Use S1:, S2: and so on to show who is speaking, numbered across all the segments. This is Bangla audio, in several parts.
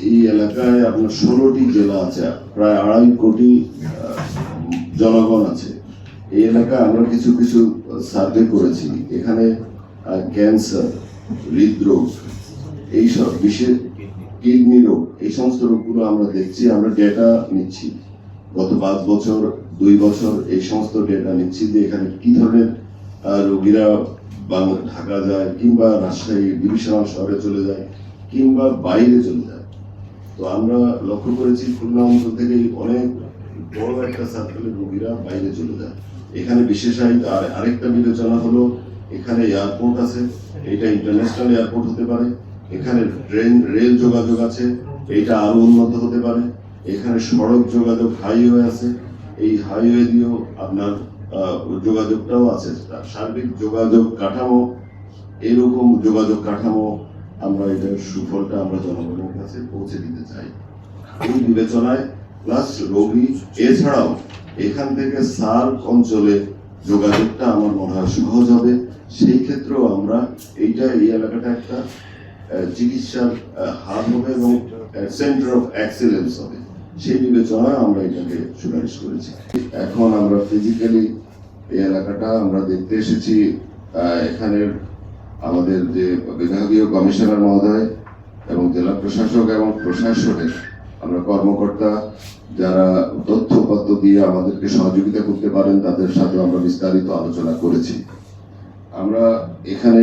S1: এই এলাকায় আপনার 16টি জেলা আছে, প্রায় 2.5 কোটি জনগণ আছে। এই এলাকায় আমরা কিছু কিছু সার্ভে করেছি। এখানে ক্যান্সার, হৃদরোগ, এইসব বিশেষ কিডনি রোগ, এই সমস্ত রোগগুলো আমরা দেখছি, আমরা ডেটা নিচ্ছি। গত 5 বছর 2 বছর এই সমস্ত ডেটা নিচ্ছি যে এখানে কি ধরনের রোগীরা ঢাকা যায়, কিংবা রাজশাহী ডিভিশনাল শহরে চলে যায়, কিংবা বাইরে চলে যায়। তো আমরা লক্ষ্য করেছি খুলনা অঞ্চল থেকে অনেক বড় একটা সার্কেলের রোগীরা বাইরে চলে যায়। এখানে বিশেষায়িত আরেকটা বিবেচনা হলো, এখানে এয়ারপোর্ট আছে, এটা ইন্টারন্যাশনাল এয়ারপোর্ট হতে পারে। এখানে রেল যোগাযোগ আছে, এটা আরো উন্নত হতে পারে। এখানে সড়ক যোগাযোগ, হাইওয়ে আছে, এই হাইওয়ে দিয়েও আপনার যোগাযোগটাও আছে। সার্বিক যোগাযোগ কাঠামো, এরকম যোগাযোগ কাঠামো আমরা এটার সুফলটা আমরা জনগণের কাছে পৌঁছে দিতে চাই। এই বিবেচনায় প্লাস রোগী এছাড়াও এখান থেকে সার্ক অঞ্চলে যোগাযোগটা আমার মনে হয় সহজ হবে। সেই ক্ষেত্রেও আমরা এই এলাকাটা একটা চিকিৎসার হাব হবে এবং সেন্টার অফ এক্সেলেন্স হবে। সেই বিবেচনায় আমরা এটাকে সুপারিশ করেছি। এখন আমরা ফিজিক্যালি এই এলাকাটা আমরা দেখতে এসেছি। এখানের আমাদের যে বিভাগীয় কমিশনার মহোদয় এবং জেলা প্রশাসক এবং প্রশাসনের আমরা কর্মকর্তা যারা তথ্যপত্র দিয়ে আমাদেরকে সহযোগিতা করতে পারেন, তাদের সাথে আমরা বিস্তারিত আলোচনা করেছি। আমরা এখানে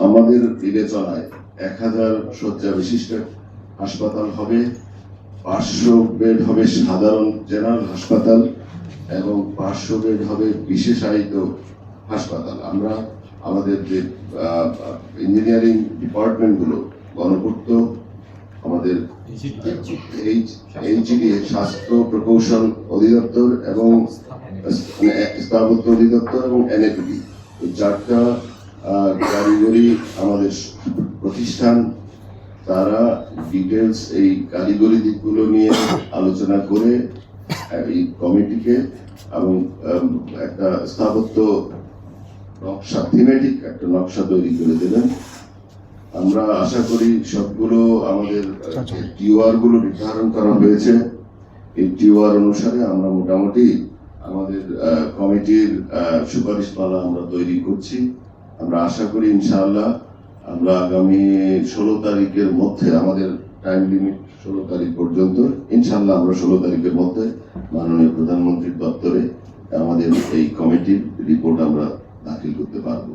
S1: আমাদের বিবেচনায় 1000 শয্যা বিশিষ্ট হাসপাতাল হবে, 500 বেড হবে সাধারণ জেনারেল হাসপাতাল এবং 500 বেড হবে বিশেষায়িত হাসপাতাল। আমরা আমাদের যে ইঞ্জিনিয়ারিং ডিপার্টমেন্টগুলো, গণপূর্ত, আমাদের এইচডি স্বাস্থ্য প্রকৌশল অধিদপ্তর এবং স্থাপত্য অধিদপ্তর এবং এনএপিডি, এই 4টা কারিগরি আমাদের প্রতিষ্ঠান, তারা ডিটেলস এই কারিগরি দিকগুলো নিয়ে আলোচনা করে এই কমিটিকে এবং একটা স্থাপত্য নকশা, থিমেটিক একটা নকশা তৈরি করে দেবেন। আমরা আশা করি সবগুলো আমাদের টিওআর গুলো নির্ধারণ করা হয়েছে। এই টিওআর অনুসারে আমরা মোটামুটি আমাদের কমিটির সুপারিশমালা আমরা তৈরি করছি। আমরা আশা করি ইনশাআল্লাহ আমরা আগামী 16 তারিখের মধ্যে, আমাদের টাইম লিমিট 16 তারিখ পর্যন্ত, ইনশাআল্লাহ আমরা 16 তারিখের মধ্যে মাননীয় প্রধানমন্ত্রীর দপ্তরে আমাদের এই কমিটির রিপোর্ট আমরা দাখিল করতে পারবো।